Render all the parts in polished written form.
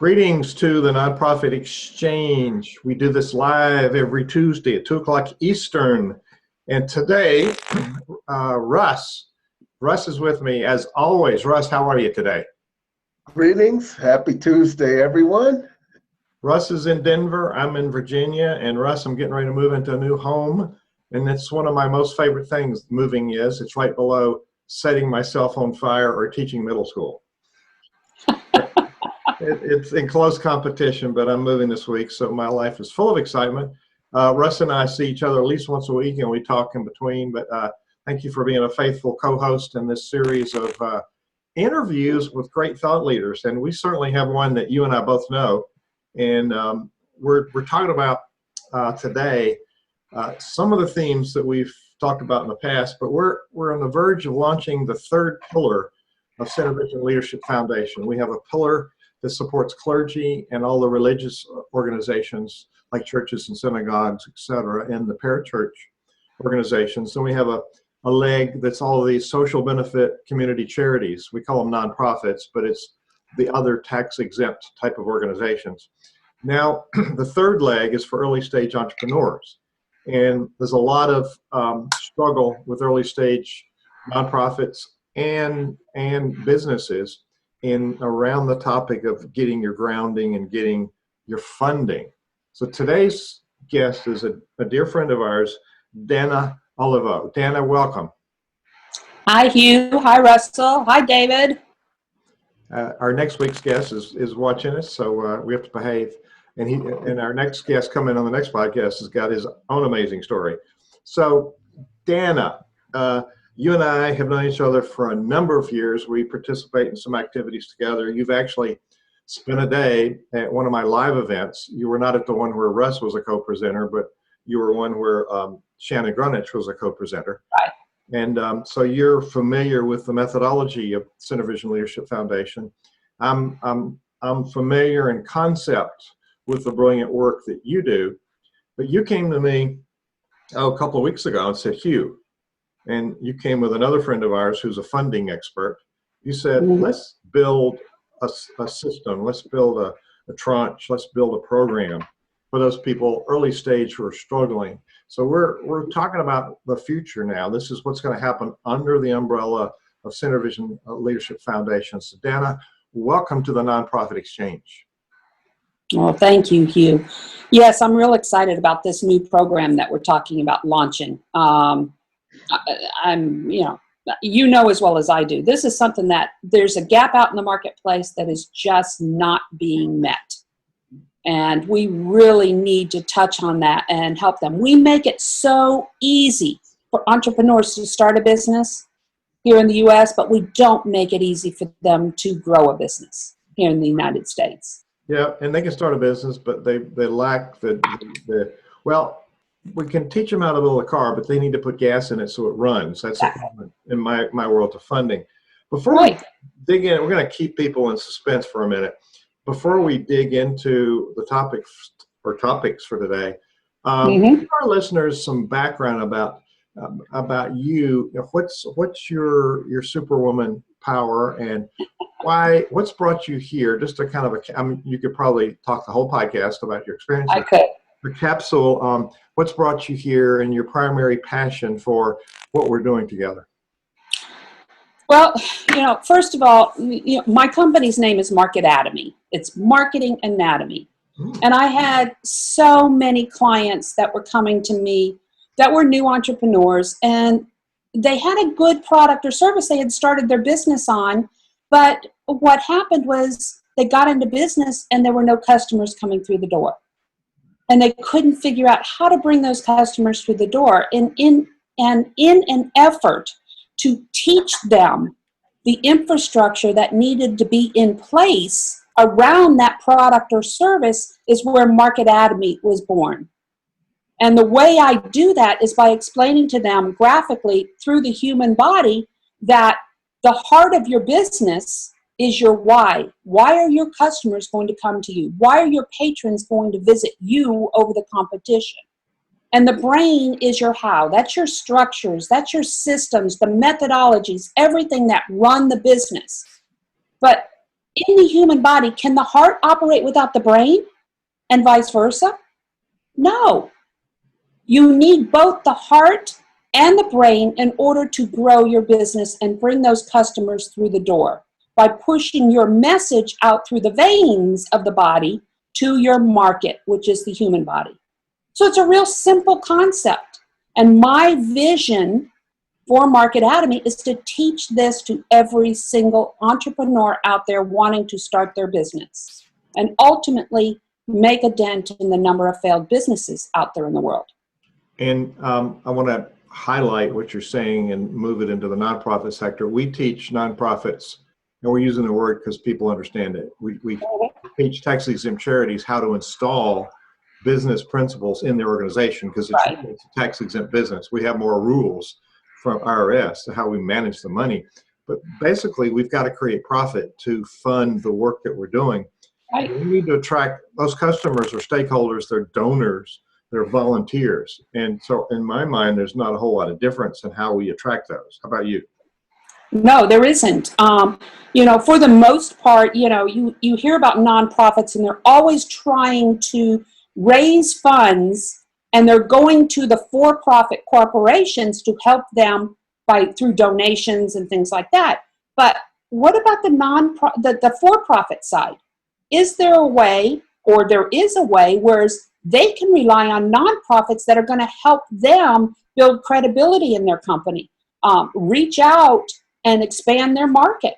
Greetings to the Nonprofit Exchange. We do this live every Tuesday at 2 o'clock Eastern. And today, Russ is with me as always. Russ, how are you today? Greetings. Happy Tuesday, everyone. Russ is in Denver. I'm in Virginia. And Russ, I'm getting ready to move into a new home. And it's one of my most favorite things moving is. It's right below setting myself on fire or teaching middle school. It's in close competition, but I'm moving this week, so my life is full of excitement. Russ and I see each other at least once a week, and we talk in between, but thank you for being a faithful co-host in this series of interviews with great thought leaders, and we certainly have one that you and I both know, and we're talking about today some of the themes that we've talked about in the past, but we're on the verge of launching the third pillar of Center Vision Leadership Foundation. We have a pillar that supports clergy and all the religious organizations like churches and synagogues, etc., and the parachurch organizations. Then we have a leg that's all of these social benefit community charities. We call them nonprofits, but it's the other tax-exempt type of organizations. Now, the third leg is for early stage entrepreneurs. And there's a lot of struggle with early stage nonprofits and businesses in around the topic of getting your grounding and getting your funding. So today's guest is a dear friend of ours, Danna Olivo. Danna, welcome. Hi, Hugh. Hi, Russell. Hi, David. Our next week's guest is watching us, so we have to behave. And our next guest coming on the next podcast has got his own amazing story. So, Danna, you and I have known each other for a number of years. We participate in some activities together. You've actually spent a day at one of my live events. You were not at the one where Russ was a co-presenter, but you were one where Shannon Grunich was a co-presenter. Right. And so you're familiar with the methodology of Center Vision Leadership Foundation. I'm familiar in concept with the brilliant work that you do, but you came to me a couple of weeks ago and said, Hugh, and you came with another friend of ours who's a funding expert. You said, let's build a system, let's build a tranche, let's build a program for those people early stage who are struggling. So we're talking about the future now. This is what's going to happen under the umbrella of Center Vision Leadership Foundation. So Danna, welcome to the Nonprofit Exchange. Well, thank you, Hugh. Yes, I'm real excited about this new program that we're talking about launching. You know as well as I do, this is something that there's a gap out in the marketplace that is just not being met. And we really need to touch on that and help them. We make it so easy for entrepreneurs to start a business here in the U.S., but we don't make it easy for them to grow a business here in the United States. Yeah, and they can start a business, but they lack well, we can teach them how to build a car, but they need to put gas in it so it runs. That's in my world of funding. Before we dig in, we're going to keep people in suspense for a minute. Before we dig into the topics for today, give our listeners some background about you. What's your superwoman power and what's brought you here? Just a kind of you could probably talk the whole podcast about your experience. I could. The capsule, what's brought you here and your primary passion for what we're doing together? Well, first of all, my company's name is MarketAtomy. It's Marketing Anatomy. And I had so many clients that were coming to me that were new entrepreneurs, and they had a good product or service they had started their business on, but what happened was they got into business and there were no customers coming through the door. And they couldn't figure out how to bring those customers through the door. And in an effort to teach them the infrastructure that needed to be in place around that product or service is where MarketAtomy was born. And the way I do that is by explaining to them graphically through the human body that the heart of your business is your why. Why are your customers going to come to you? Why are your patrons going to visit you over the competition? And the brain is your how. That's your structures, that's your systems, the methodologies, everything that run the business. But in the human body, can the heart operate without the brain and vice versa? No. You need both the heart and the brain in order to grow your business and bring those customers through the door by pushing your message out through the veins of the body to your market, which is the human body. So it's a real simple concept. And my vision for MarketAtomy is to teach this to every single entrepreneur out there wanting to start their business and ultimately make a dent in the number of failed businesses out there in the world. And I want to highlight what you're saying and move it into the nonprofit sector. We teach nonprofits, and we're using the word because people understand it. We teach tax-exempt charities how to install business principles in their organization because it's a tax-exempt business. We have more rules from IRS to how we manage the money. But basically, we've got to create profit to fund the work that we're doing. Right. We need to attract those customers or stakeholders, they're donors, they're volunteers. And so in my mind, there's not a whole lot of difference in how we attract those. How about you? No, there isn't. You know, for the most part, you know, you hear about nonprofits and they're always trying to raise funds and they're going to the for-profit corporations to help them through donations and things like that. But what about the for-profit side? Is there a way, or there is a way, whereas they can rely on nonprofits that are going to help them build credibility in their company, reach out and expand their market.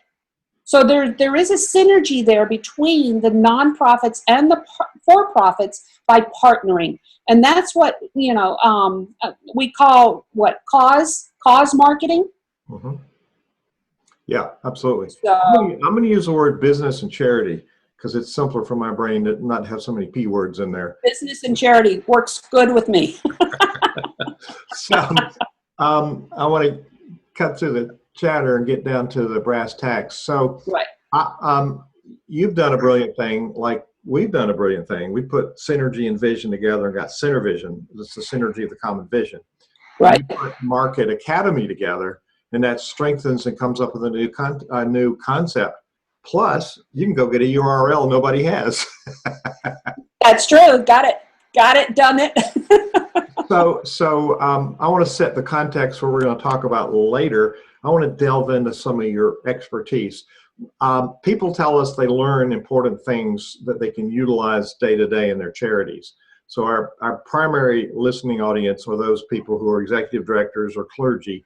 So there is a synergy there between the nonprofits and the for-profits by partnering. And that's what, you know, we call cause marketing. Mm-hmm. Yeah, absolutely. So, I'm going to use the word business and charity because it's simpler for my brain to not have so many P words in there. Business and charity works good with me. So I want to cut through the chatter and get down to the brass tacks. So you've done a brilliant thing, like we've done a brilliant thing. We put synergy and vision together and got Synervision. It's the synergy of the common vision. Right. We put MarketAtomy together, and that strengthens and comes up with a new concept. Plus, you can go get a URL nobody has. That's true. Got it, done it. So I want to set the context for what we're going to talk about later. I want to delve into some of your expertise. People tell us they learn important things that they can utilize day to day in their charities. So our primary listening audience are those people who are executive directors or clergy,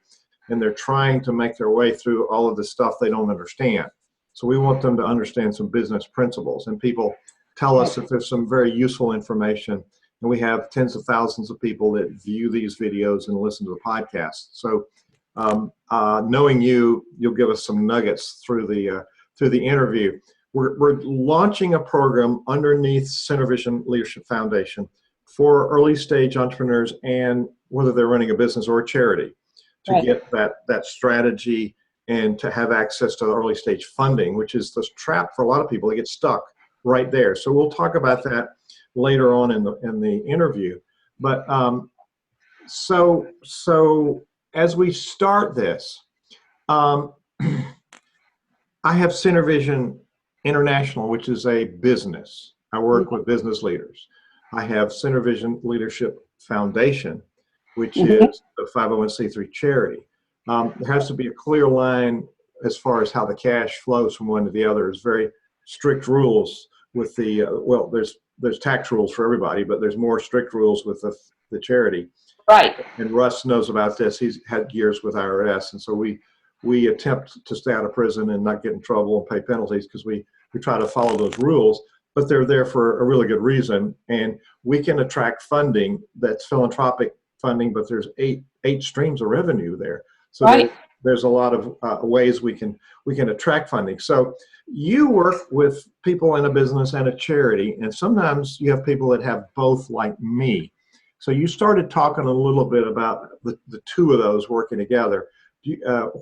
and they're trying to make their way through all of the stuff they don't understand. So we want them to understand some business principles. And people tell us that there's some very useful information. And we have tens of thousands of people that view these videos and listen to the podcast. So knowing you'll give us some nuggets through the interview. We're launching a program underneath Synervision Leadership Foundation for early stage entrepreneurs and whether they're running a business or a charity to get that strategy and to have access to the early stage funding, which is this trap for a lot of people. They get stuck right there. So we'll talk about that later on in the interview. But so as we start this, I have Synervision International, which is a business. I work with business leaders. I have Synervision Leadership Foundation, which is a 501c3 charity. There has to be a clear line as far as how the cash flows from one to the other. There's very strict rules with the, there's tax rules for everybody, but there's more strict rules with the charity. Right. And Russ knows about this. He's had years with IRS. And so we attempt to stay out of prison and not get in trouble and pay penalties because we try to follow those rules, but they're there for a really good reason. And we can attract funding that's philanthropic funding, but there's eight streams of revenue there. So there's a lot of ways we can attract funding. So you work with people in a business and a charity, and sometimes you have people that have both, like me. So you started talking a little bit about the two of those working together.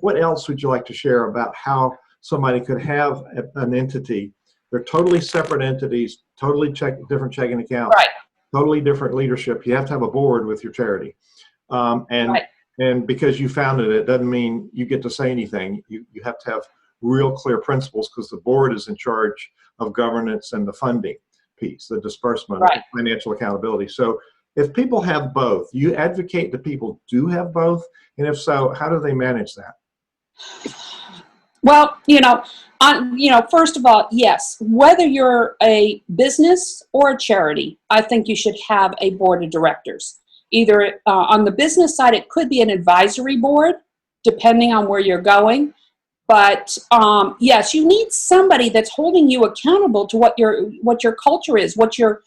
What else would you like to share about how somebody could have an entity? They're totally separate entities, totally different checking accounts, totally different leadership. You have to have a board with your charity. And because you founded it doesn't mean you get to say anything. You have to have real clear principles because the board is in charge of governance and the funding piece, the disbursement, Right. financial accountability. So if people have both, you advocate that people do have both, and if so, how do they manage that? Well, first of all, yes, whether you're a business or a charity, I think you should have a board of directors. Either on the business side, it could be an advisory board, depending on where you're going. But yes, you need somebody that's holding you accountable to what your culture is, what your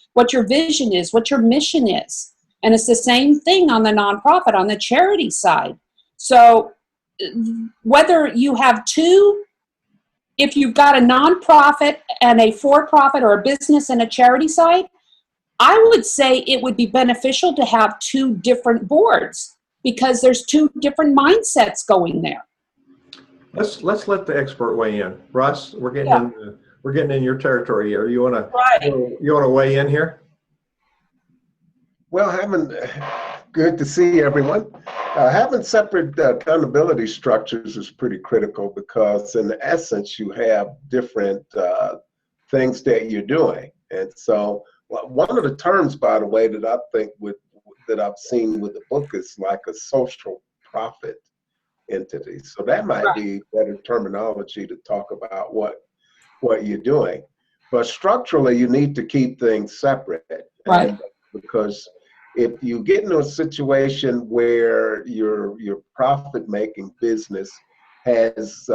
vision is, what your mission is. And it's the same thing on the nonprofit, on the charity side. So whether you have two, if you've got a nonprofit and a for-profit, or a business and a charity side, I would say it would be beneficial to have two different boards because there's two different mindsets going there. Let's let the expert weigh in. Russ, we're getting in your territory here. You want to weigh in here? Well, good to see everyone. Having separate accountability structures is pretty critical because in essence, you have different things that you're doing. And so one of the terms, by the way, that I think that I've seen with the book is like a social profit entity. So that might be better terminology to talk about what you're doing. But structurally, you need to keep things separate. Right. And because if you get into a situation where your profit-making business has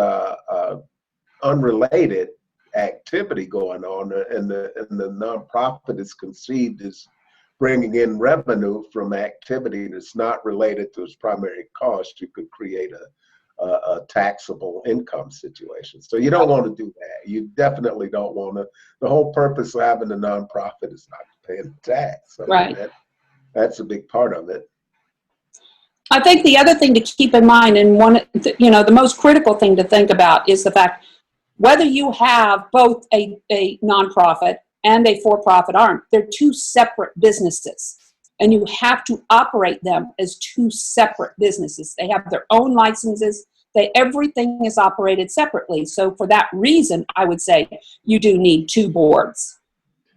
unrelated activity going on, and the nonprofit is conceived as bringing in revenue from activity that's not related to its primary cost, you could create a taxable income situation. So you don't want to do that. You definitely don't want to. The whole purpose of having a nonprofit is not to pay the tax. So right. That's a big part of it. I think the other thing to keep in mind, and the most critical thing to think about is the fact whether you have both a nonprofit and a for-profit arm, they're two separate businesses. And you have to operate them as two separate businesses. They have their own licenses. Everything is operated separately. So for that reason, I would say you do need two boards.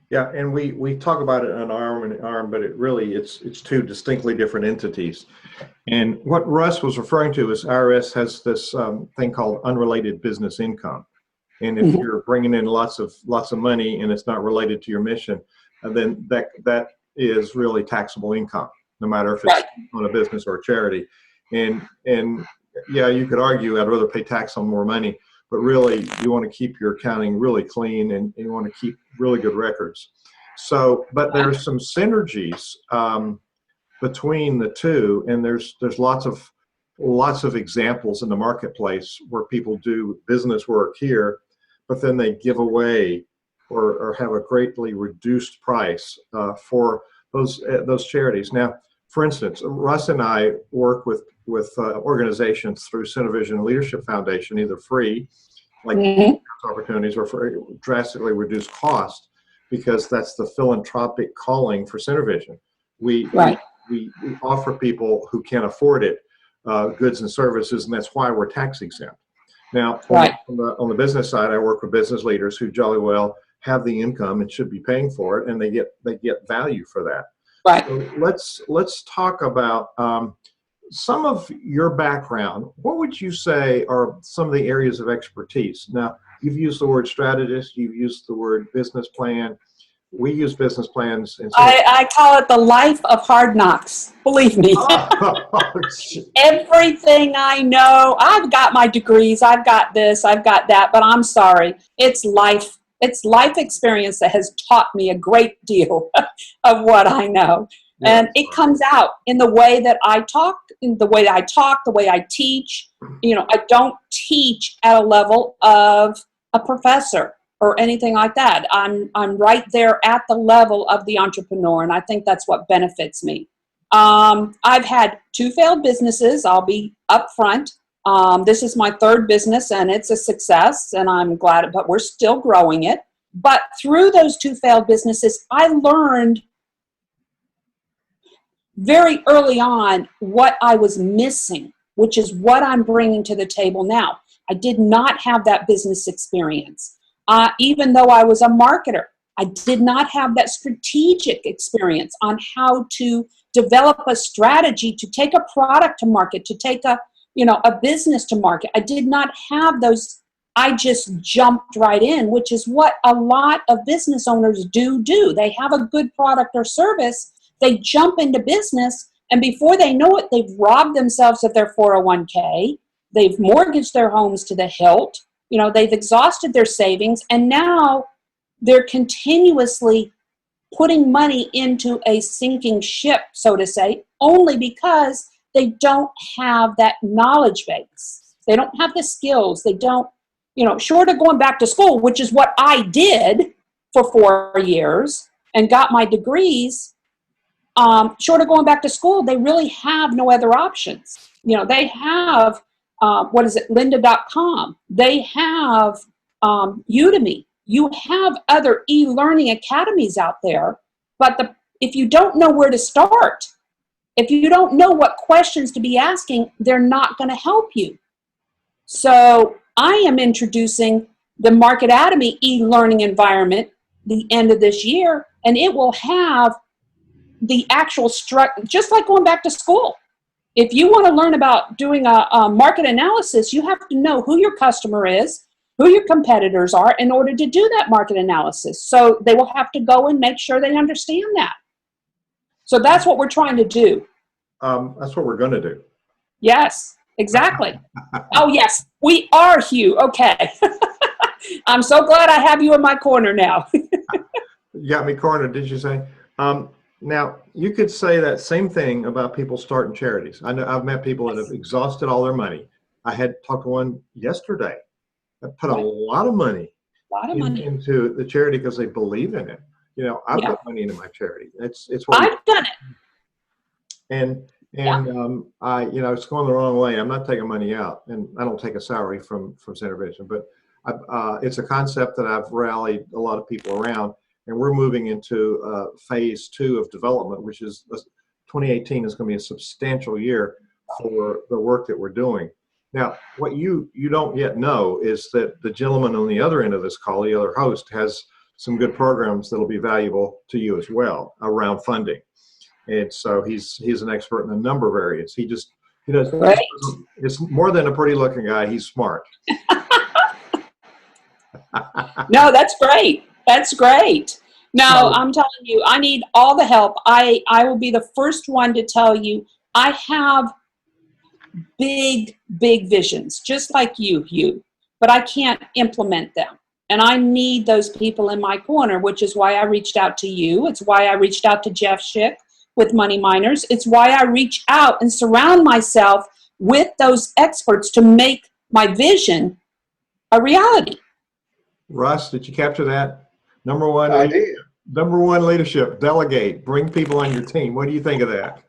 Yeah, and we talk about it an arm and an arm, but it's two distinctly different entities. And what Russ was referring to is IRS has this thing called unrelated business income. And if you're bringing in lots of money and it's not related to your mission, then that is really taxable income, no matter if it's on a business or a charity. And yeah, you could argue I'd rather pay tax on more money, but really you want to keep your accounting really clean and you want to keep really good records. So, but there's some synergies between the two, and there's lots of examples in the marketplace where people do business work here, but then they give away or have a greatly reduced price for those charities. Now, for instance, Russ and I work with organizations through Cinevision Leadership Foundation, either free, like opportunities, or for drastically reduced cost, because that's the philanthropic calling for Cinevision. We offer people who can't afford it goods and services, and that's why we're tax exempt. Now, on the business side, I work with business leaders who jolly well have the income and should be paying for it, and they get value for that. Right. So let's talk about some of your background. What would you say are some of the areas of expertise? Now, you've used the word strategist, you've used the word business plan. We use business plans. I call it the life of hard knocks. Believe me. Everything I know, I've got my degrees, I've got this, I've got that, but I'm sorry. It's life experience that has taught me a great deal of what I know. Yeah, and it comes out in the way that I talk, the way I teach. I don't teach at a level of a professor or anything like that. I'm right there at the level of the entrepreneur, and I think that's what benefits me. I've had 2 failed businesses. I'll be upfront. This is my 3rd business, and it's a success, and I'm glad, but we're still growing it. But through those 2 failed businesses, I learned very early on what I was missing, which is what I'm bringing to the table now. I did not have that business experience. Even though I was a marketer, I did not have that strategic experience on how to develop a strategy to take a product to market, to take a business to market. I did not have those. I just jumped right in, which is what a lot of business owners do. They have a good product or service, they jump into business, and before they know it, they've robbed themselves of their 401k, they've mortgaged their homes to the hilt, they've exhausted their savings, and now they're continuously putting money into a sinking ship, so to say, only because they don't have that knowledge base. They don't have the skills. They don't, short of going back to school, which is what I did for 4 years and got my degrees, short of going back to school, they really have no other options. They have, lynda.com. They have Udemy. You have other e-learning academies out there, but if you don't know where to start, if you don't know what questions to be asking, they're not going to help you. So I am introducing the MarketAtomy e-learning environment the end of this year, and it will have the actual structure, just like going back to school. If you want to learn about doing a market analysis, you have to know who your customer is, who your competitors are in order to do that market analysis. So they will have to go and make sure they understand that. So that's what we're trying to do. That's what we're going to do. Yes, exactly. Oh, yes, we are, Hugh. Okay. I'm so glad I have you in my corner now. You got me cornered, did you say? Now, you could say that same thing about people starting charities. I know I've met people that have exhausted all their money. I had talked to one yesterday that put a lot of money into the charity because they believe in it. I've put money into my charity. It's what I've done it. And it's going the wrong way. I'm not taking money out, and I don't take a salary from Center Vision, but it's a concept that I've rallied a lot of people around, and we're moving into phase 2 of development, which is 2018 is going to be a substantial year for the work that we're doing. Now, what you don't yet know is that the gentleman on the other end of this call, the other host, has some good programs that'll be valuable to you as well around funding. And so he's an expert in a number of areas. He does. It's more than a pretty looking guy. He's smart. No, that's great. That's great. No, I'm telling you, I need all the help. I will be the first one to tell you, I have big visions, just like you, Hugh, but I can't implement them. And I need those people in my corner, which is why I reached out to you. It's why I reached out to Jeff Schick with Money Miners. It's why I reach out and surround myself with those experts to make my vision a reality. Russ, did you capture that? Number one, I did. Number one, leadership, delegate, bring people on your team. What do you think of that?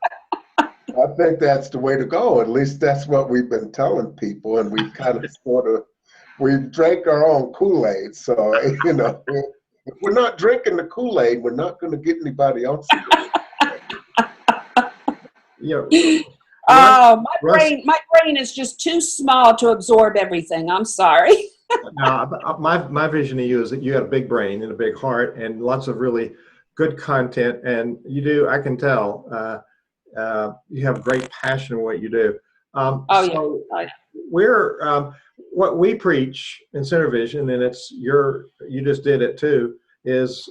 I think that's the way to go. At least that's what we've been telling people, and we kind of we drank our own Kool-Aid. So, if we're not drinking the Kool-Aid, we're not going to get anybody else to drink. Oh, my brain is just too small to absorb everything. I'm sorry. No, my vision of you is that you have a big brain and a big heart and lots of really good content, and you do. I can tell you have great passion in what you do. We're what we preach in Center Vision, and you just did it too. Is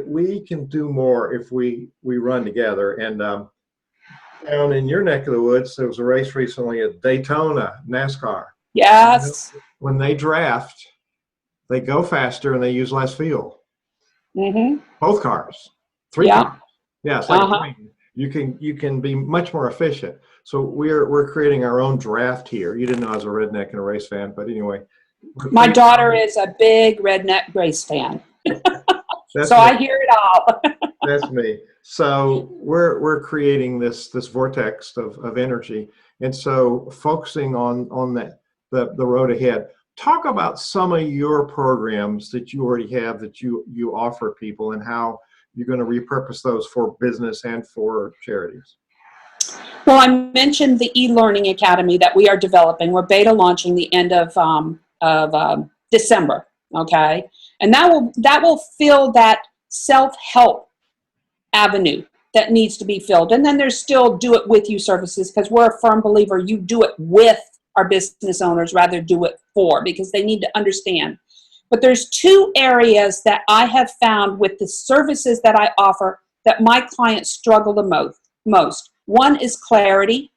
we can do more if we run together. And down in your neck of the woods, there was a race recently at Daytona, NASCAR. Yes. When they draft, they go faster and they use less fuel. Mm-hmm. Both cars, 3 cars. Yeah, it's like a train. You can be much more efficient. So we're creating our own draft here. You didn't know I was a redneck and a race fan, but anyway. My daughter is a big redneck race fan. So I hear it all. That's me. So we're creating this vortex of energy, and so focusing on the road ahead. Talk about some of your programs that you already have that you offer people, and how you're going to repurpose those for business and for charities. Well, I mentioned the e-learning academy that we are developing. We're beta launching the end of December. Okay, and that will fill that self-help avenue that needs to be filled. And then there's still do it with you services, because we're a firm believer you do it with our business owners rather than do it for, because they need to understand. But there's two areas that I have found with the services that I offer that my clients struggle the most. One is clarity,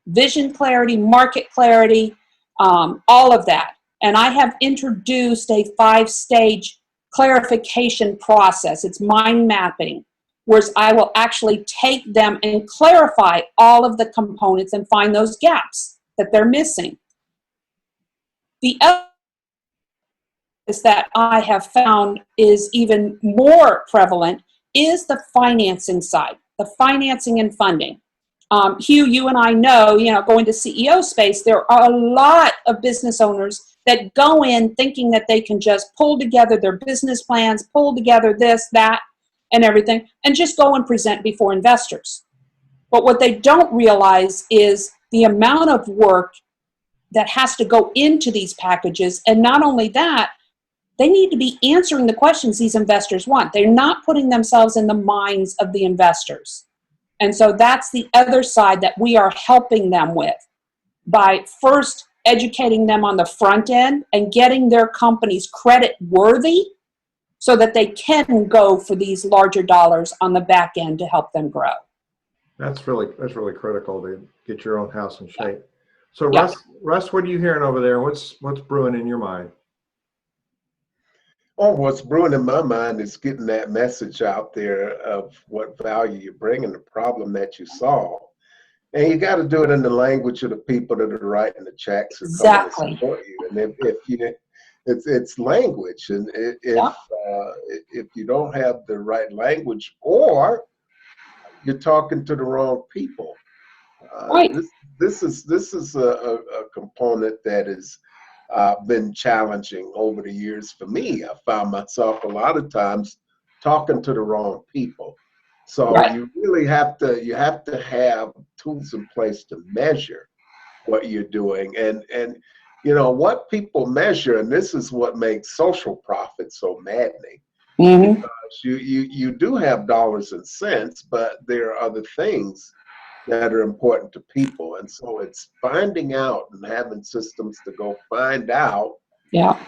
vision clarity, market clarity, all of that. And I have introduced a 5-stage clarification process. It's mind mapping, whereas I will actually take them and clarify all of the components and find those gaps that they're missing. The other is that I have found is even more prevalent is the financing side, the financing and funding. Hugh, you and I know, going to CEO space, there are a lot of business owners that go in thinking that they can just pull together their business plans, pull together this, that, and everything, and just go and present before investors. But what they don't realize is the amount of work that has to go into these packages. And not only that, they need to be answering the questions these investors want. They're not putting themselves in the minds of the investors. And so that's the other side that we are helping them with, by first educating them on the front end and getting their companies credit worthy so that they can go for these larger dollars on the back end to help them grow. That's really critical to get your own house in shape. So Yeah. Russ, what are you hearing over there? What's brewing in your mind? Oh, what's brewing in my mind is getting that message out there of what value you bring and the problem that you solve. And you got to do it in the language of the people that are writing the checks or coming to support you. And if you, it's language, and if you don't have the right language, or you're talking to the wrong people, Right. This is a component that has been challenging over the years for me. I found myself a lot of times talking to the wrong people. So Right. you really have to have tools in place to measure what you're doing, and what people measure, and this is what makes social profit so maddening. Mm-hmm. Because you do have dollars and cents, but there are other things that are important to people. And so it's finding out and having systems to go find out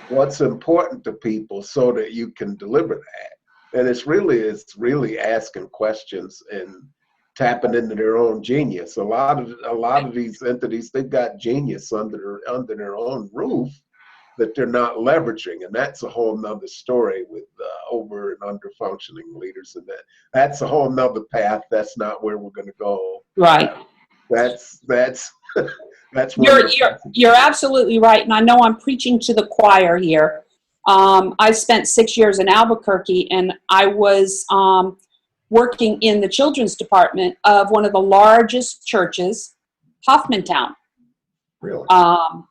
what's important to people so that you can deliver that. And it's really asking questions and tapping into their own genius. A lot of these entities, they've got genius under their own roof that they're not leveraging, and that's a whole nother story with over and under functioning leaders, and that's a whole nother path. That's not where we're going to go. Right. That's You're absolutely right, and I know I'm preaching to the choir here. I spent 6 years in Albuquerque, and I was working in the children's department of one of the largest churches, Hoffmantown. Really?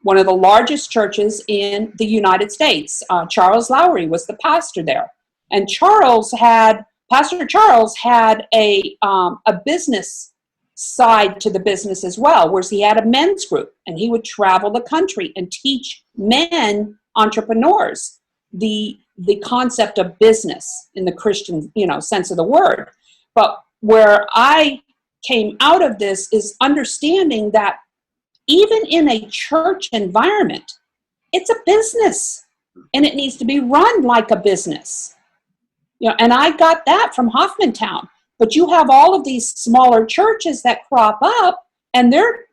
One of the largest churches in the United States. Charles Lowry was the pastor there. And Pastor Charles had a business side to the business as well, whereas he had a men's group, and he would travel the country and teach men entrepreneurs the concept of business in the Christian, sense of the word. But where I came out of this is understanding that even in a church environment, it's a business, and it needs to be run like a business. And I got that from Hoffmantown. But you have all of these smaller churches that crop up, and their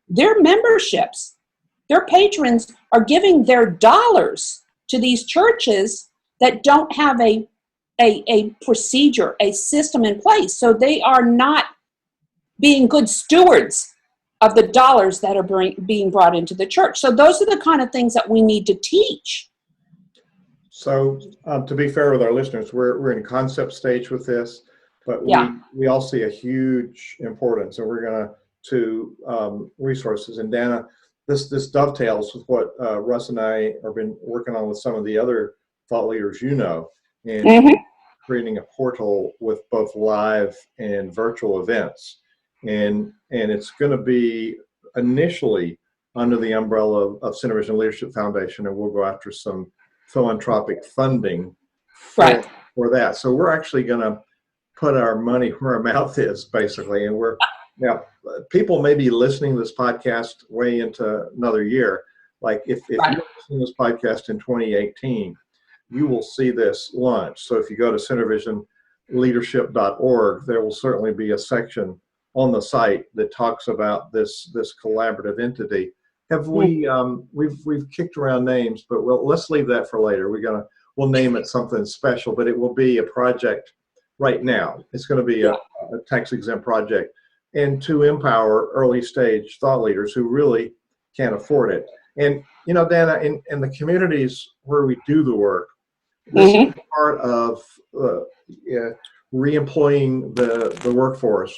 memberships, their patrons are giving their dollars to these churches that don't have a procedure, a system in place. So they are not being good stewards of the dollars that are being brought into the church. So those are the kind of things that we need to teach. So to be fair with our listeners, we're in concept stage with this, but we all see a huge importance, and we're going to resources. And Danna, this dovetails with what Russ and I have been working on with some of the other thought leaders, and creating a portal with both live and virtual events. and it's going to be initially under the umbrella of Center Vision Leadership Foundation, and we'll go after some philanthropic funding for that. So we're actually going to put our money where our mouth is, basically. And now people may be listening to this podcast way into another year. Like if you're listening to this podcast in 2018, you will see this launch. So if you go to centervisionleadership.org, there will certainly be a section on the site that talks about this collaborative entity. Have we've kicked around names, but let's leave that for later. We'll name it something special, but it will be a project right now. It's going to be a tax-exempt project, and to empower early stage thought leaders who really can't afford it. And Danna, in the communities where we do the work, this is part of re-employing the workforce,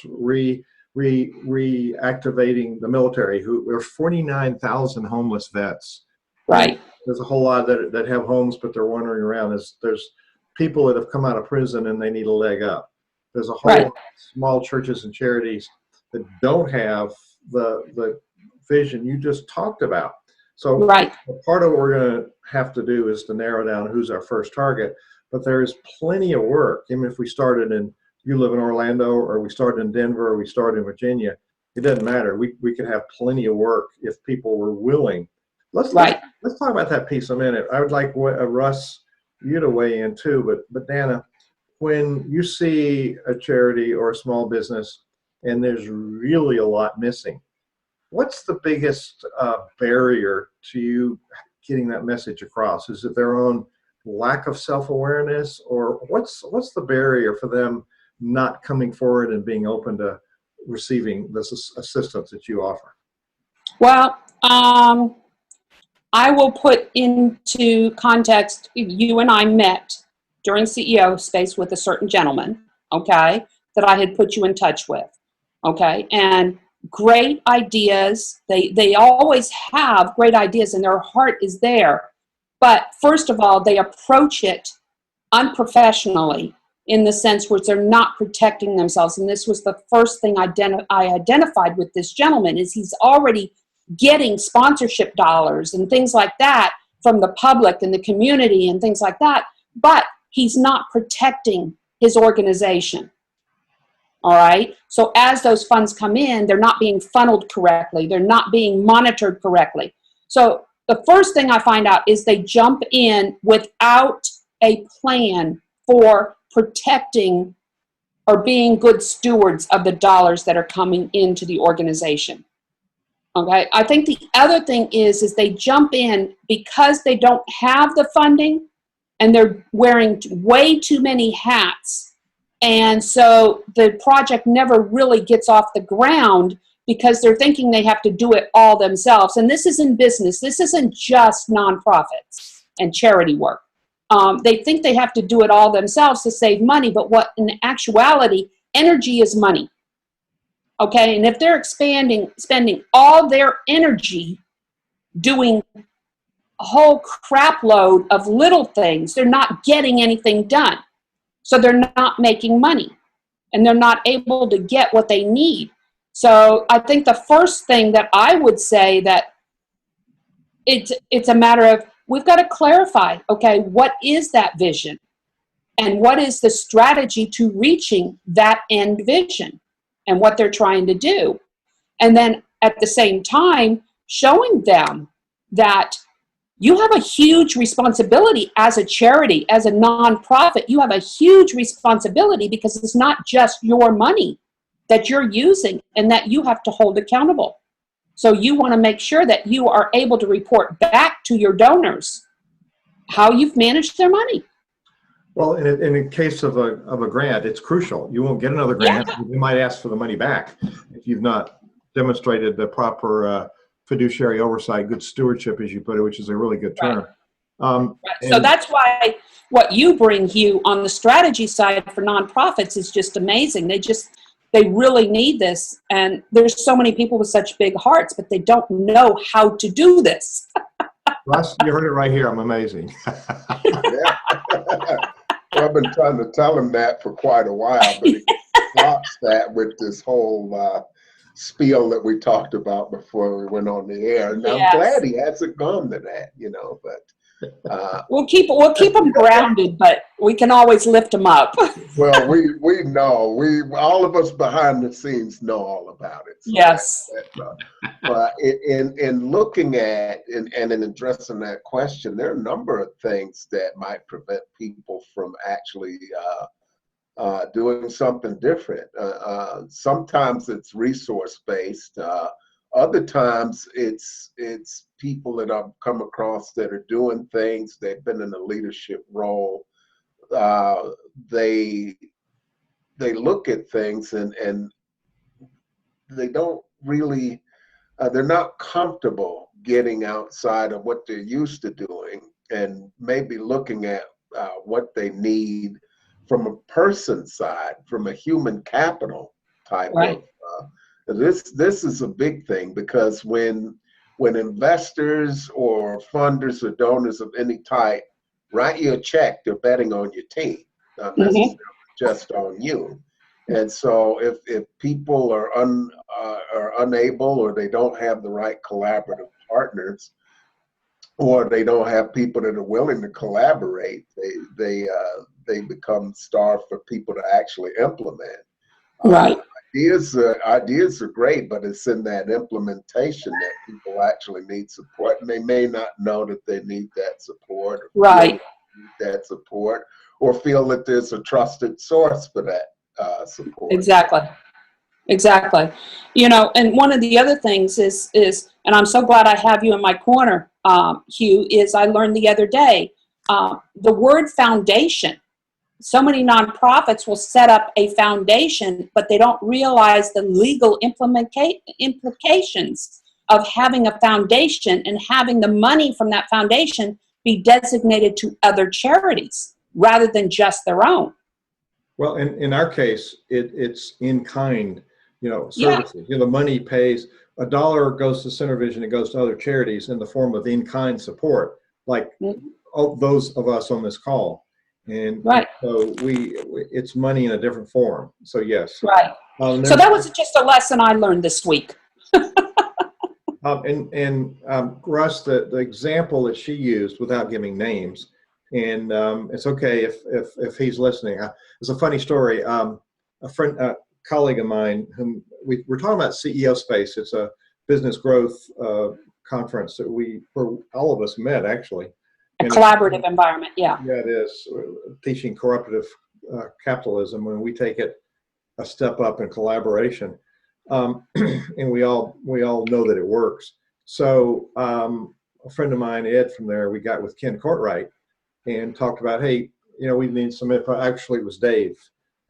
reactivating the military. There are 49,000 homeless vets. Right. There's a whole lot that have homes, but they're wandering around. There's people that have come out of prison and they need a leg up. There's a whole lot of small churches and charities that don't have the vision you just talked about. So part of what we're going to have to do is to narrow down who's our first target. But there is plenty of work. Even if we started you live in Orlando, or we started in Denver, or we started in Virginia, it doesn't matter. We could have plenty of work if people were willing. Let's talk about that piece a minute. I would like Russ, you to weigh in too. But Danna, when you see a charity or a small business and there's really a lot missing, what's the biggest barrier to you getting that message across? Is it their own lack of self-awareness, or what's the barrier for them not coming forward and being open to receiving this assistance that you offer? Well, I will put into context, you and I met during CEO space with a certain gentleman, okay, that I had put you in touch with, okay, and great ideas. They always have great ideas and their heart is there. But first of all, they approach it unprofessionally in the sense where they're not protecting themselves. And this was the first thing I identified with this gentleman, is he's already getting sponsorship dollars and things like that from the public and the community and things like that, but he's not protecting his organization. All right. So as those funds come in, they're not being funneled correctly. They're not being monitored correctly. So the first thing I find out is they jump in without a plan for protecting or being good stewards of the dollars that are coming into the organization. Okay. I think the other thing is they jump in because they don't have the funding and they're wearing way too many hats. And so the project never really gets off the ground because they're thinking they have to do it all themselves. And this is in business. This isn't just nonprofits and charity work. They think they have to do it all themselves to save money, but what in actuality, energy is money. Okay, and if they're spending all their energy doing a whole crap load of little things, they're not getting anything done. So they're not making money and they're not able to get what they need. So I think the first thing that I would say that it's a matter of, we've got to clarify, okay, what is that vision? And what is the strategy to reaching that end vision and what they're trying to do? And then at the same time, showing them that you have a huge responsibility as a charity, as a nonprofit. You have a huge responsibility because it's not just your money that you're using and that you have to hold accountable. So you want to make sure that you are able to report back to your donors how you've managed their money. Well, in the case of a grant, it's crucial. You won't get another grant. Yeah. You might ask for the money back if you've not demonstrated the proper fiduciary oversight, good stewardship, as you put it, which is a really good term. Right. So that's why what you bring, Hugh, on the strategy side for nonprofits is just amazing. They really need this. And there's so many people with such big hearts, but they don't know how to do this. Russ, you heard it right here. I'm amazing. Well, I've been trying to tell him that for quite a while, but blocks that with this whole spiel that we talked about before we went on the air. And I'm glad he hasn't gone to that, but we'll keep them grounded, but we can always lift them up. Well, we know, all of us behind the scenes know all about it. So yes. But in looking at and in addressing that question, there are a number of things that might prevent people from actually doing something different. Sometimes it's resource-based. Other times it's people that I've come across that are doing things. They've been in a leadership role. They look at things and they don't really, they're not comfortable getting outside of what they're used to doing and maybe looking at what they need from a person side, from a human capital type right. of. This is a big thing, because when investors or funders or donors of any type write you a check, they're betting on your team, not necessarily just on you. And so if people are unable, or they don't have the right collaborative partners, or they don't have people that are willing to collaborate, they become starved for people to actually implement. Right. Ideas are great, but it's in that implementation that people actually need support, and they may not know that they need that support, or right. that support, or feel that there's a trusted source for that support. Exactly. And one of the other things is, and I'm so glad I have you in my corner, Hugh, is I learned the other day, the word foundation. So many nonprofits will set up a foundation, but they don't realize the legal implications of having a foundation and having the money from that foundation be designated to other charities rather than just their own. Well, in our case, it's in kind, services. The money pays, $1 goes to Center Vision, it goes to other charities in the form of in-kind support, like those of us on this call. And so it's money in a different form. So yes. Right. So that was just a lesson I learned this week. Russ, the example that she used, without giving names, and it's okay if he's listening. It's a funny story. A colleague of mine, whom we're talking about CEO Space. It's a business growth conference that where all of us met, actually. A collaborative environment, yeah. Yeah, it is. Teaching cooperative capitalism, when we take it a step up in collaboration, and we all know that it works. So a friend of mine, Ed, from there, we got with Ken Courtwright and talked about, hey, we need some info. Actually, it was David,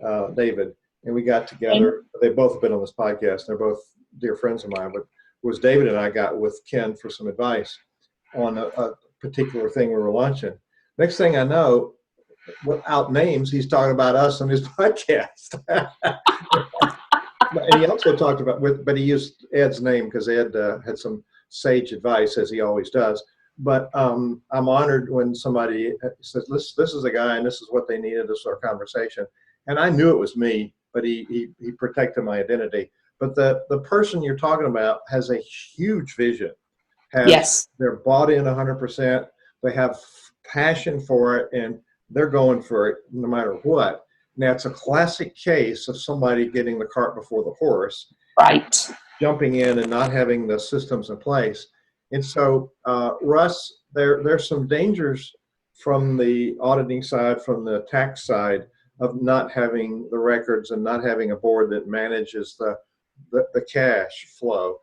and we got together. They both have been on this podcast. They're both dear friends of mine, but it was David and I got with Ken for some advice on a particular thing we were launching. Next thing I know, without names, he's talking about us on his podcast. And he also talked about, but he used Ed's name because Ed had some sage advice, as he always does. But I'm honored when somebody says, this is a guy and this is what they needed, this is our conversation. And I knew it was me, but he protected my identity. But the person you're talking about has a huge vision. They're bought in 100%. They have passion for it, and they're going for it no matter what. Now, it's a classic case of somebody getting the cart before the horse, right? Jumping in and not having the systems in place. And so, Russ, there's some dangers from the auditing side, from the tax side, of not having the records and not having a board that manages the cash flow.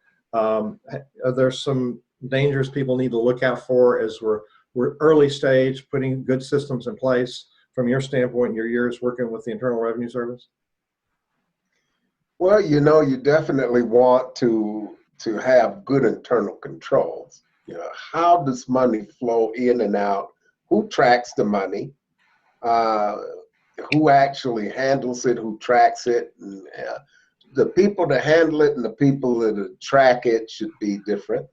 There's some dangers people need to look out for as we're early stage, putting good systems in place. From your standpoint, your years working with the Internal Revenue Service? Well, you definitely want to have good internal controls. How does money flow in and out? Who tracks the money? Who actually handles it? Who tracks it? And, the people that handle it and the people that track it should be different.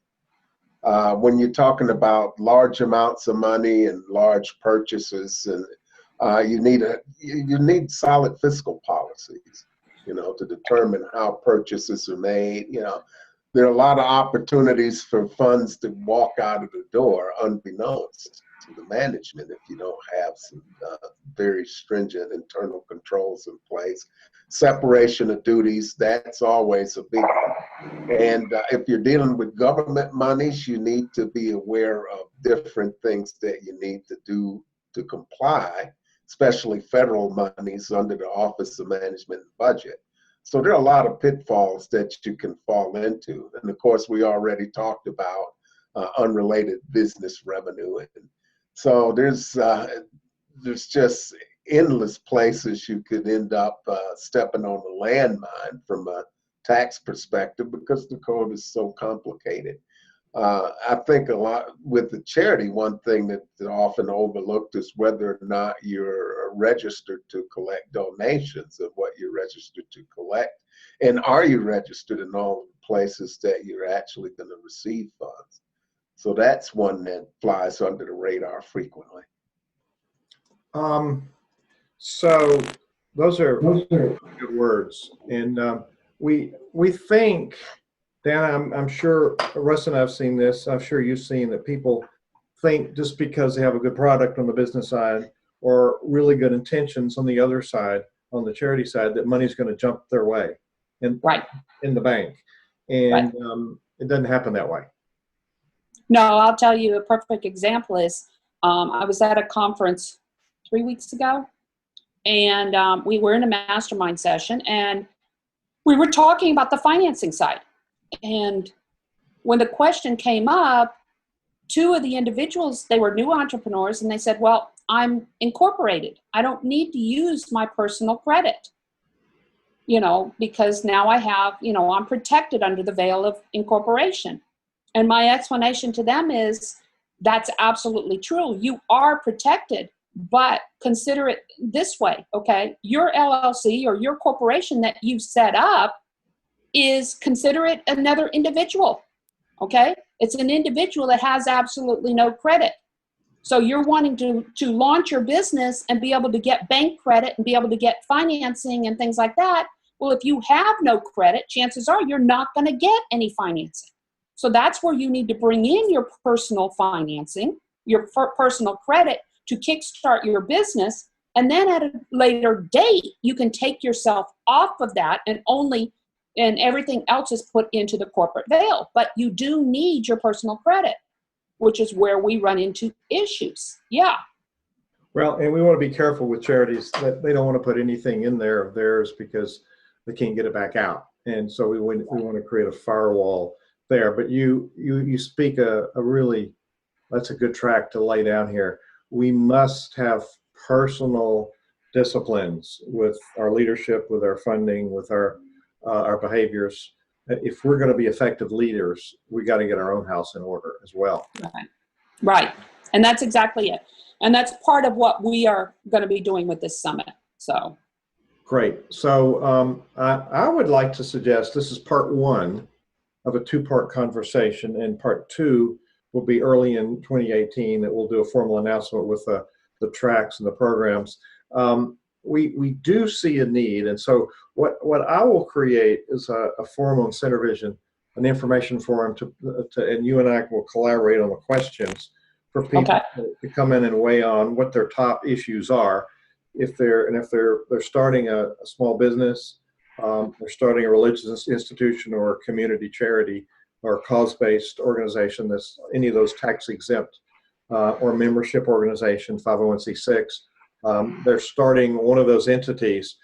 When you're talking about large amounts of money and large purchases, and you need solid fiscal policies. to determine how purchases are made. There are a lot of opportunities for funds to walk out of the door unbeknownst to the management if you don't have some very stringent internal controls in place. Separation of duties, that's always a big one. And if you're dealing with government monies, you need to be aware of different things that you need to do to comply, especially federal monies under the Office of Management and Budget. So there are a lot of pitfalls that you can fall into. And of course, we already talked about unrelated business revenue. And so there's just endless places you could end up stepping on a landmine from a tax perspective because the code is so complicated. I think a lot with the charity, one thing that's often overlooked is whether or not you're registered to collect donations of what you're registered to collect. And are you registered in all of the places that you're actually going to receive funds? So that's one that flies under the radar frequently. So those are good words. And we think, Danna, I'm sure Russ and I have seen this. I'm sure you've seen that people think just because they have a good product on the business side or really good intentions on the other side, on the charity side, that money's going to jump their way in the bank. And it doesn't happen that way. No, I'll tell you a perfect example is I was at a conference 3 weeks ago, and we were in a mastermind session, and we were talking about the financing side. And when the question came up, two of the individuals, they were new entrepreneurs, and they said, well, I'm incorporated. I don't need to use my personal credit, because now I have, I'm protected under the veil of incorporation. And my explanation to them is that's absolutely true. You are protected, but consider it this way, okay? Your LLC or your corporation that you set up is, consider it another individual, okay? It's an individual that has absolutely no credit. So you're wanting to launch your business and be able to get bank credit and be able to get financing and things like that. Well, if you have no credit, chances are you're not going to get any financing. So that's where you need to bring in your personal financing, your personal credit to kickstart your business. And then at a later date, you can take yourself off of that and everything else is put into the corporate veil. But you do need your personal credit, which is where we run into issues. Yeah. Well, and we want to be careful with charities that they don't want to put anything in there of theirs because they can't get it back out. And so we want to create a firewall there. But you speak a really, that's a good track to lay down here. We must have personal disciplines with our leadership, with our funding, with our behaviors. If we're going to be effective leaders, we got to get our own house in order as well. Right. And that's exactly it. And that's part of what we are going to be doing with this summit. So great. So I would like to suggest this is part one of a two-part conversation, and part two will be early in 2018 that we'll do a formal announcement with the tracks and the programs. We do see a need, and so what I will create is a forum on Center Vision, an information forum and you and I will collaborate on the questions for people to come in and weigh on what their top issues are. If they're starting a small business, they're starting a religious institution or a community charity or a cause-based organization that's any of those tax exempt or membership organization, 501c6. They're starting one of those entities.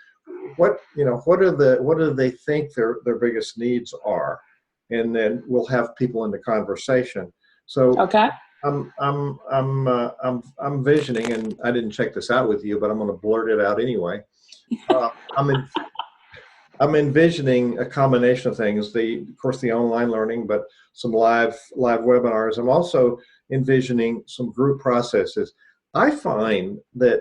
What do they think their biggest needs are, and then we'll have people in the conversation. So I'm visioning, and I didn't check this out with you, but I'm going to blurt it out anyway. I'm envisioning a combination of things. Of course, the online learning, but some live webinars. I'm also envisioning some group processes. I find that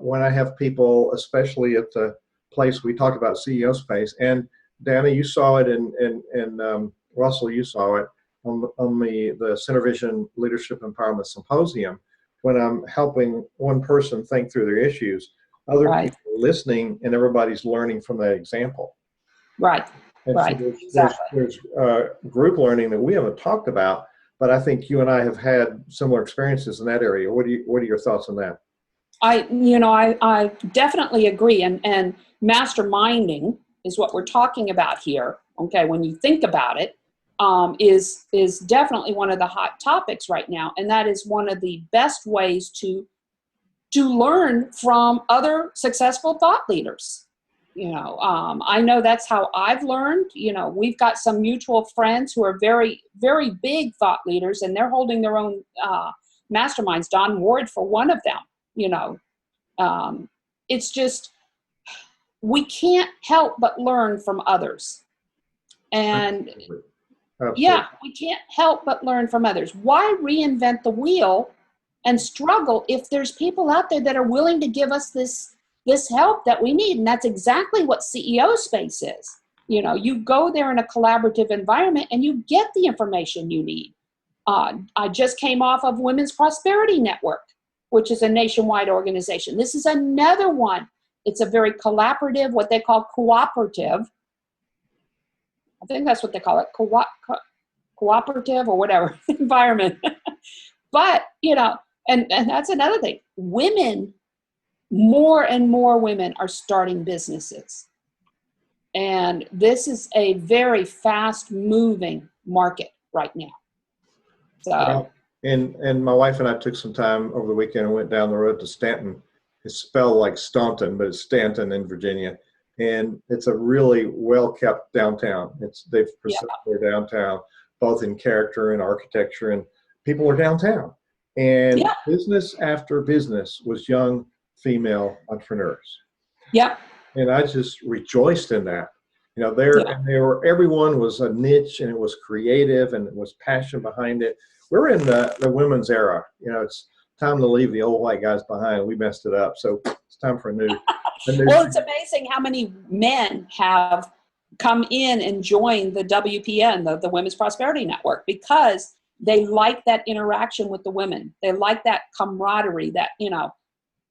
when I have people, especially at the place we talked about, CEO space, and Danna, you saw it, and Russell, you saw it on the Center Vision Leadership Empowerment Symposium. When I'm helping one person think through their issues, other people listening and everybody's learning from that example. Right. And Right. so Exactly. there's group learning that we haven't talked about, but I think you and I have had similar experiences in that area. What are your thoughts on that? I definitely agree. And masterminding is what we're talking about here. Okay. When you think about it, is definitely one of the hot topics right now. And that is one of the best ways to learn from other successful thought leaders. I know that's how I've learned. We've got some mutual friends who are very, very big thought leaders, and they're holding their own masterminds. Don Ward, for one of them. It's just, we can't help but learn from others. And Absolutely. yeah, we can't help but learn from others. Why reinvent the wheel and struggle if there's people out there that are willing to give us this help that we need? And that's exactly what CEO space is. You go there in a collaborative environment and you get the information you need. I just came off of Women's Prosperity Network, which is a nationwide organization. This is another one. It's a very collaborative, what they call cooperative. I think that's what they call it, cooperative or whatever environment. But, and that's another thing. Women, more and more women are starting businesses. And this is a very fast moving market right now. So. Well, and my wife and I took some time over the weekend and went down the road to Stanton. It's spelled like Staunton, but it's Stanton in Virginia. And it's a really well-kept downtown. They've preserved their downtown, both in character and architecture, and people are downtown. And business after business was young female entrepreneurs. Yeah. And I just rejoiced in that. And everyone was a niche, and it was creative, and it was passion behind it. We're in the women's era. It's time to leave the old white guys behind. We messed it up. So it's time for a new. Well, it's amazing how many men have come in and joined the WPN, the Women's Prosperity Network, because they like that interaction with the women. They like that camaraderie that,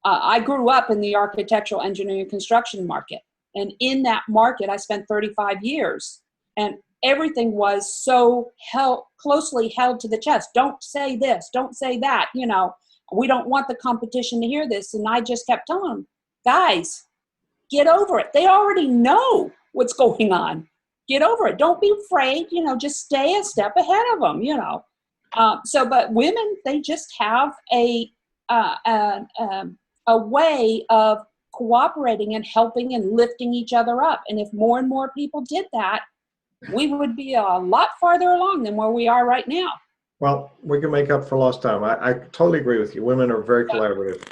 I grew up in the architectural engineering and construction market. And in that market, I spent 35 years. And everything was so closely held to the chest. Don't say this. Don't say that. We don't want the competition to hear this. And I just kept telling them, guys, get over it. They already know what's going on. Get over it. Don't be afraid. Just stay a step ahead of them. But women, they just have a way of cooperating and helping and lifting each other up. And if more and more people did that, we would be a lot farther along than where we are right now. Well, we can make up for lost time. I totally agree with you. Women are very collaborative.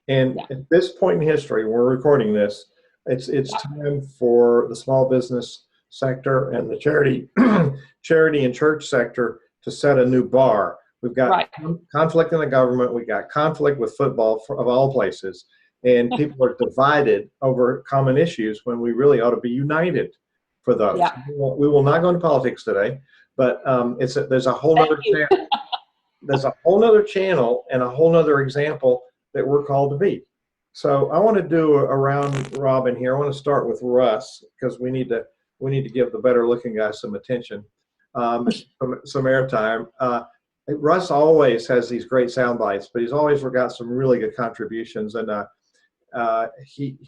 And at this point in history, we're recording this, it's time for the small business sector and the charity and church sector to set a new bar. We've got conflict in the government. We got conflict with football of all places. And people are divided over common issues when we really ought to be united for those. Yeah. We will not go into politics today, but there's a whole other channel. There's a whole other channel and a whole other example that we're called to be. So I want to do a round robin here. I want to start with Russ, because we need to give the better looking guys some attention, some airtime. Russ always has these great sound bites, but he's always got some really good contributions. And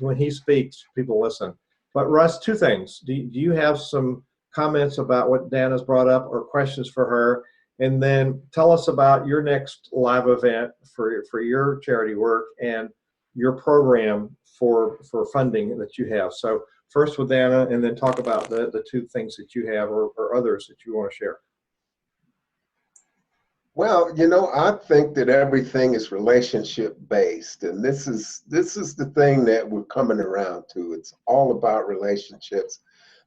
when he speaks, people listen. But Russ, two things. Do you have some comments about what Danna's brought up or questions for her? And then tell us about your next live event for your charity work and your program for funding that you have. So first with Danna, and then talk about the two things that you have or others that you want to share. Well, I think that everything is relationship based, and this is the thing that we're coming around to. It's all about relationships.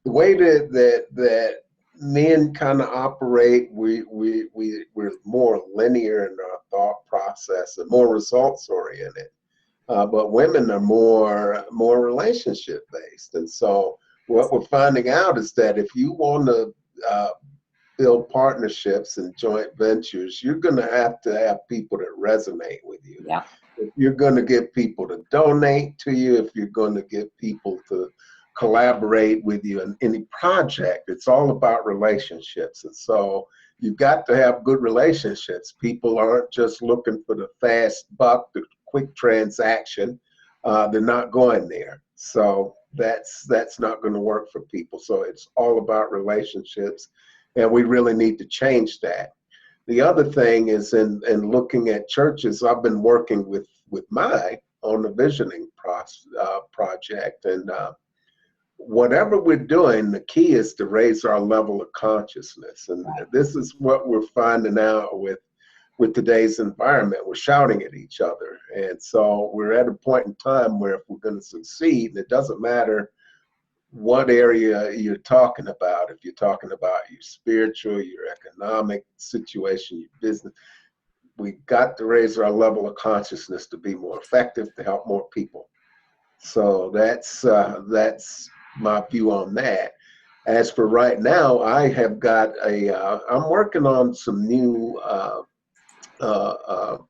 The way that men kind of operate, we're more linear in our thought process and more results oriented. But women are more relationship based, and so what we're finding out is that if you want to build partnerships and joint ventures, you're going to have people that resonate with you. Yeah. If you're going to get people to donate to you, if you're going to get people to collaborate with you in any project. It's all about relationships. And so you've got to have good relationships. People aren't just looking for the fast buck, the quick transaction. They're not going there. So that's not going to work for people. So it's all about relationships, and we really need to change that. The other thing is in looking at churches, I've been working with Mai on the visioning project, and whatever we're doing, the key is to raise our level of consciousness. And this is what we're finding out with today's environment. We're shouting at each other. And so we're at a point in time where if we're going to succeed, it doesn't matter what area you're talking about. If you're talking about your spiritual, your economic situation, your business, we've got to raise our level of consciousness to be more effective, to help more people. So that's my view on that. As for right now, I have got I'm working on some new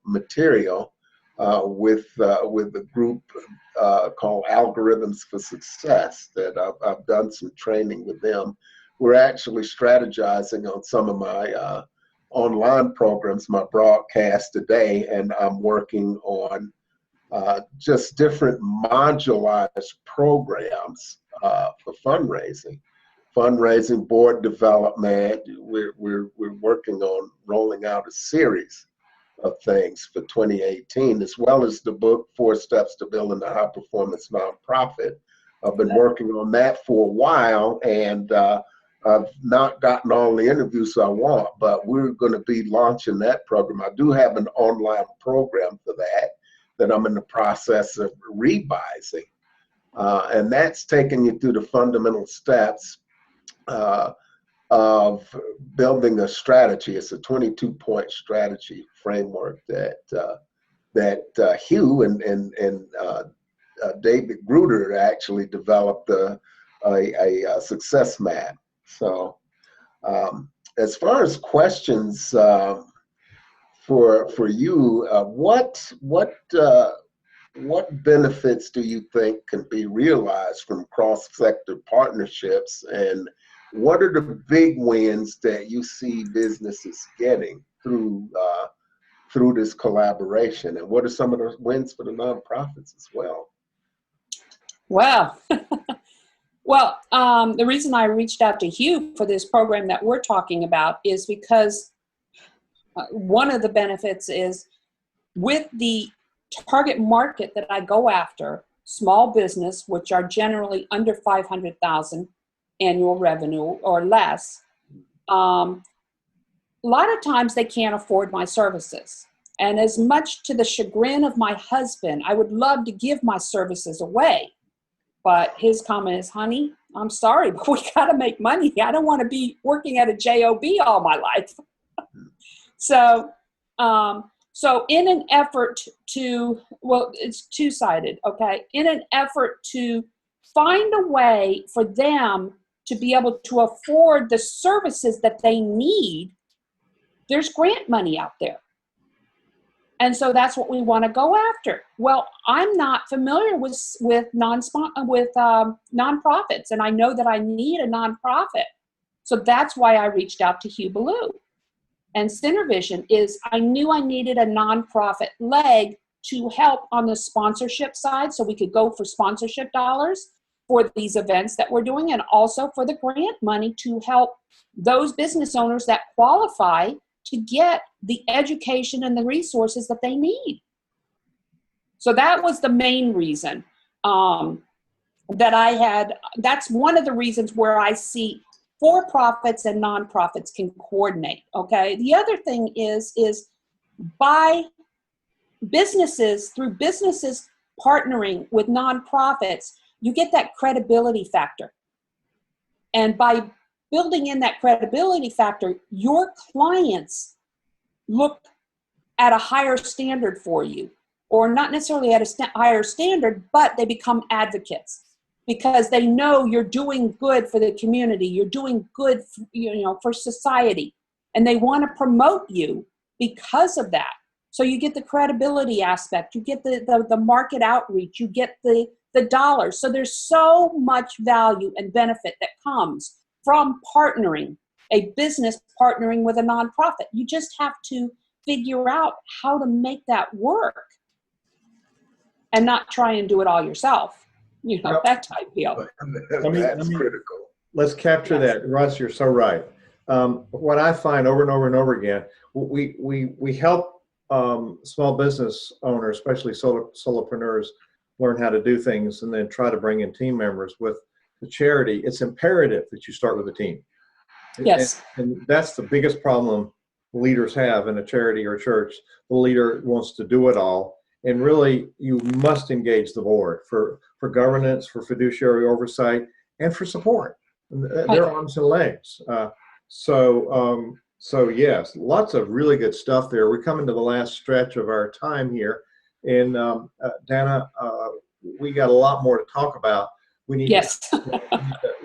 material with a group called Algorithms for Success that I've done some training with them. We're actually strategizing on some of my online programs, my broadcast today, and I'm working on just different modularized programs for fundraising, board development. We're working on rolling out a series of things for 2018, as well as the book, 4 Steps to Building a High Performance Nonprofit. I've been working on that for a while, and I've not gotten all the interviews I want, but we're going to be launching that program. I do have an online program for that I'm in the process of revising. And that's taking you through the fundamental steps of building a strategy. It's a 22-point strategy framework that Hugh and David Gruder actually developed a success map. So as far as questions for you, what benefits do you think can be realized from cross-sector partnerships, and what are the big wins that you see businesses getting through this collaboration, and what are some of the wins for the nonprofits as well? Well, the reason I reached out to Hugh for this program that we're talking about is because one of the benefits is with the target market that I go after, small business, which are generally under 500,000 annual revenue or less, a lot of times they can't afford my services. And as much to the chagrin of my husband, I would love to give my services away. But his comment is, honey, I'm sorry, but we got to make money. I don't want to be working at a job all my life. So in an effort to, well, it's two-sided, okay? In an effort to find a way for them to be able to afford the services that they need, there's grant money out there. And so that's what we want to go after. Well, I'm not familiar with nonprofits, and I know that I need a nonprofit. So that's why I reached out to Hugh Ballou. And Synervision is, I knew I needed a nonprofit leg to help on the sponsorship side, so we could go for sponsorship dollars for these events that we're doing, and also for the grant money to help those business owners that qualify to get the education and the resources that they need. So that was the main reason that I had. That's one of the reasons where I see for-profits and nonprofits can coordinate, okay? The other thing is by businesses, through businesses partnering with nonprofits, you get that credibility factor. And by building in that credibility factor, your clients look at a higher standard for you, or not necessarily at a higher standard, but they become advocates because they know you're doing good for the community, you're doing good, for society, and they want to promote you because of that. So you get the credibility aspect, you get the market outreach, you get the dollars. So there's so much value and benefit that comes from partnering, a business partnering with a nonprofit. You just have to figure out how to make that work and not try and do it all yourself. You know, that type deal. That's critical. Let's capture that. Russ, you're so right. What I find over and over and over again, we help small business owners, especially solopreneurs, learn how to do things and then try to bring in team members. With the charity, it's imperative that you start with a team. Yes. And that's the biggest problem leaders have in a charity or a church. The leader wants to do it all. And really, you must engage the board for governance, for fiduciary oversight, and for support. Their arms and legs. So yes, lots of really good stuff there. We're coming to the last stretch of our time here. And Danna, we got a lot more to talk about. We need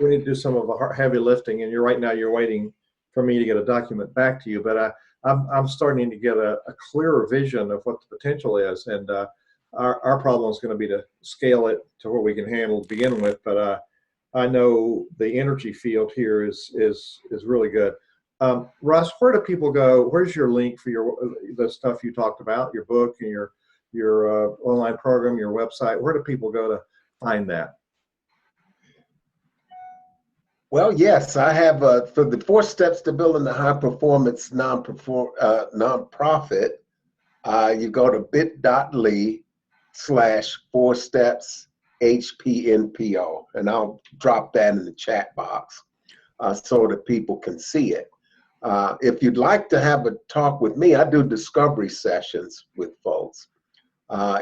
we need to do some of the heavy lifting. And right now you're waiting for me to get a document back to you. But I'm starting to get a clearer vision of what the potential is. And our problem is going to be to scale it to what we can handle to begin with. But I know the energy field here is really good. Russ, where do people go? Where's your link for the stuff you talked about, your book and your online program, your website? Where do people go to find that? Well, yes, I have for the 4 steps to building a high-performance nonprofit. You go to bit.ly/4stepshpnpo, and I'll drop that in the chat box so that people can see it. If you'd like to have a talk with me, I do discovery sessions with folks.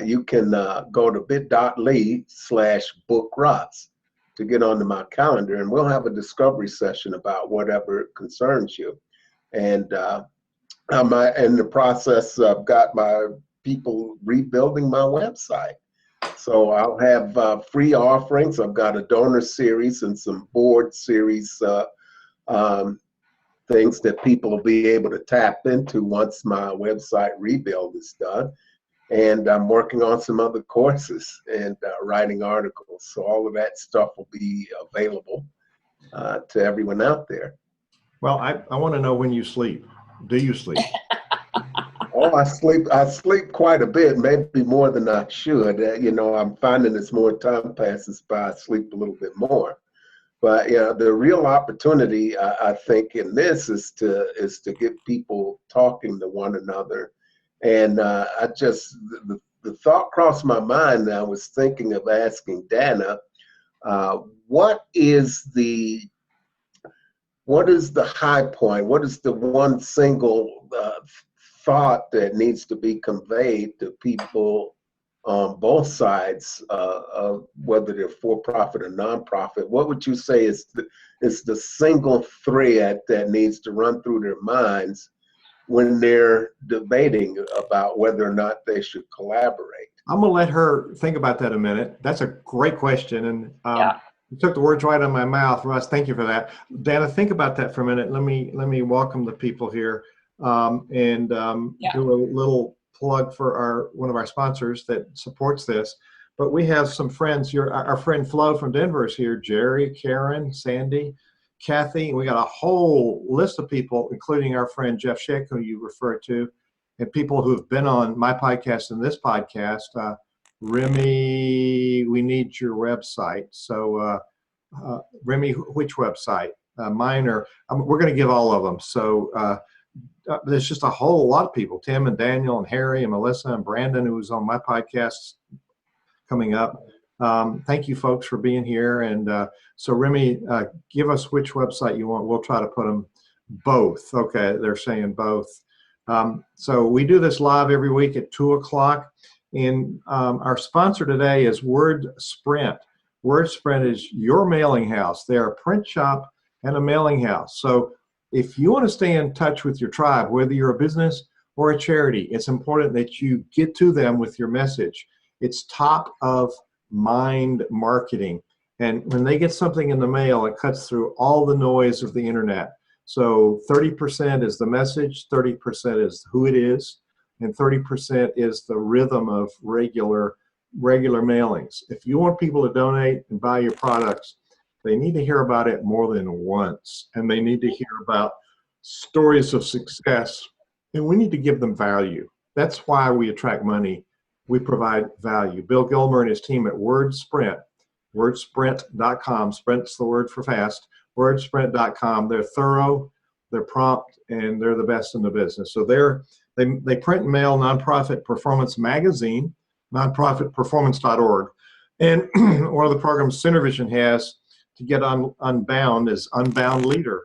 You can go to bit.ly/bookruss to get onto my calendar, and we'll have a discovery session about whatever concerns you. And I'm in the process. I've got my people rebuilding my website. So I'll have free offerings. I've got a donor series and some board series things that people will be able to tap into once my website rebuild is done. And I'm working on some other courses and writing articles. So all of that stuff will be available to everyone out there. Well, I want to know when you sleep. Do you sleep? Oh, I sleep quite a bit, maybe more than I should. I'm finding as more time passes by, I sleep a little bit more. But the real opportunity, I think, in this is to get people talking to one another. And the thought crossed my mind, and I was thinking of asking Danna, what is the high point? What is the one single thought that needs to be conveyed to people on both sides, of whether they're for-profit or nonprofit? What would you say is the single thread that needs to run through their minds when they're debating about whether or not they should collaborate? I'm going to let her think about that a minute. That's a great question. And you took the words right out of my mouth, Russ. Thank you for that. Danna, think about that for a minute. Let me welcome the people here and do a little plug for one of our sponsors that supports this. But we have some friends. Our friend Flo from Denver is here. Jerry, Karen, Sandy, Kathy. We got a whole list of people, including our friend Jeff Schick, who you referred to, and people who have been on my podcast and this podcast. Remy, we need your website. So Remy, which website? Mine or we're going to give all of them. So there's just a whole lot of people, Tim and Daniel and Harry and Melissa and Brandon, who was on my podcast coming up. Thank you folks for being here. And so Remy, give us which website you want. We'll try to put them both. Okay, they're saying both. So we do this live every week at 2:00. And our sponsor today is WordSprint. WordSprint is your mailing house. They're a print shop and a mailing house. So if you want to stay in touch with your tribe, whether you're a business or a charity, it's important that you get to them with your message. It's top of mind marketing. And when they get something in the mail, it cuts through all the noise of the internet. So 30% is the message, 30% is who it is. and 30% is the rhythm of regular mailings. If you want people to donate and buy your products, they need to hear about it more than once, and they need to hear about stories of success, and we need to give them value. That's why we attract money. We provide value. Bill Gilmer and his team at wordsprint.com, sprint's the word for fast, wordsprint.com, they're thorough, they're prompt, and they're the best in the business. So they print and mail Nonprofit Performance Magazine, nonprofitperformance.org. And one of the programs CenterVision has to get unbound is Unbound Leader.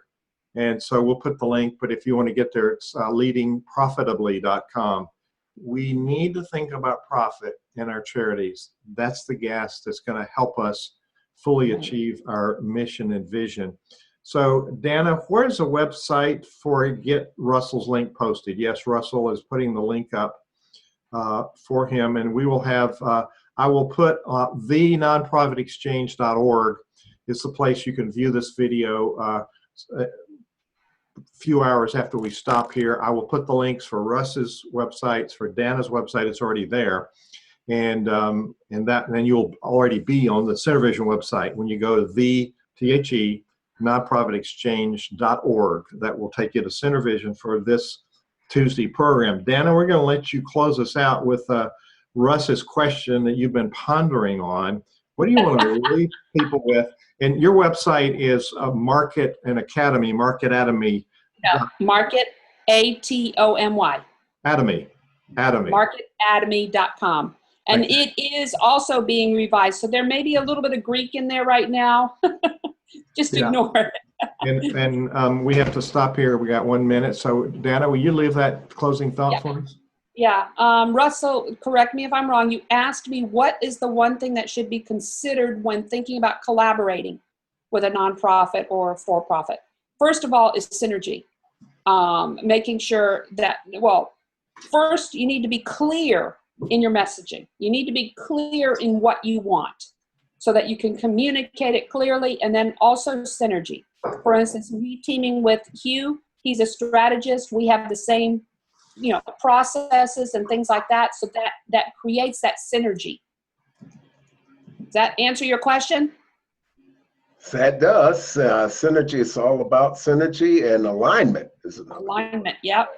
And so we'll put the link, but if you want to get there, it's leadingprofitably.com. We need to think about profit in our charities. That's the gas that's going to help us fully achieve our mission and vision. So, Danna, where's the website for get Russell's link posted? Yes, Russell is putting the link up for him, and we will have, I will put thenonprofitexchange.org is the place you can view this video a few hours after we stop here. I will put the links for Russ's websites, for Danna's website. It's already there, and then you'll already be on the CenterVision website when you go to nonprofitexchange.org. That will take you to CenterVision for this Tuesday program. Danna, we're going to let you close us out with Russ's question that you've been pondering on. What do you want to leave people with? And your website is MarketAtomy. Yeah, MarketAtomy. Atomy. MarketAtomy.com. And it is also being revised. So there may be a little bit of Greek in there right now. Just ignore it. And we have to stop here. We got 1 minute. So, Danna, will you leave that closing thought for us? Yeah. Russell, correct me if I'm wrong. You asked me what is the one thing that should be considered when thinking about collaborating with a nonprofit or for-profit. First of all is synergy. Making sure that, first you need to be clear in your messaging. You need to be clear in what you want so that you can communicate it clearly, and then also synergy. For instance, me teaming with Hugh, he's a strategist. We have the same processes and things like that. So that creates that synergy. Does that answer your question? That does. Synergy is all about synergy and alignment, isn't it? Alignment, yep.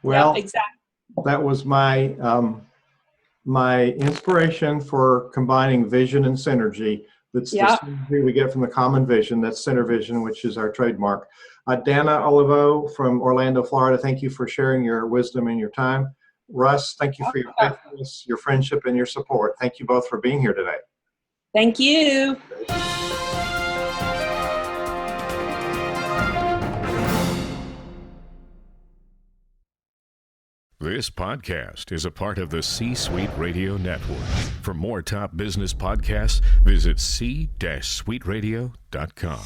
Well, yep, exactly. That was my my inspiration for combining vision and synergy. That's the synergy we get from the common vision. That's CenterVision, which is our trademark. Danna Olivo from Orlando, Florida, thank you for sharing your wisdom and your time. Russ, thank you for your faithfulness, your friendship, and your support. Thank you both for being here today. Thank you. This podcast is a part of the C-Suite Radio Network. For more top business podcasts, visit c-suiteradio.com.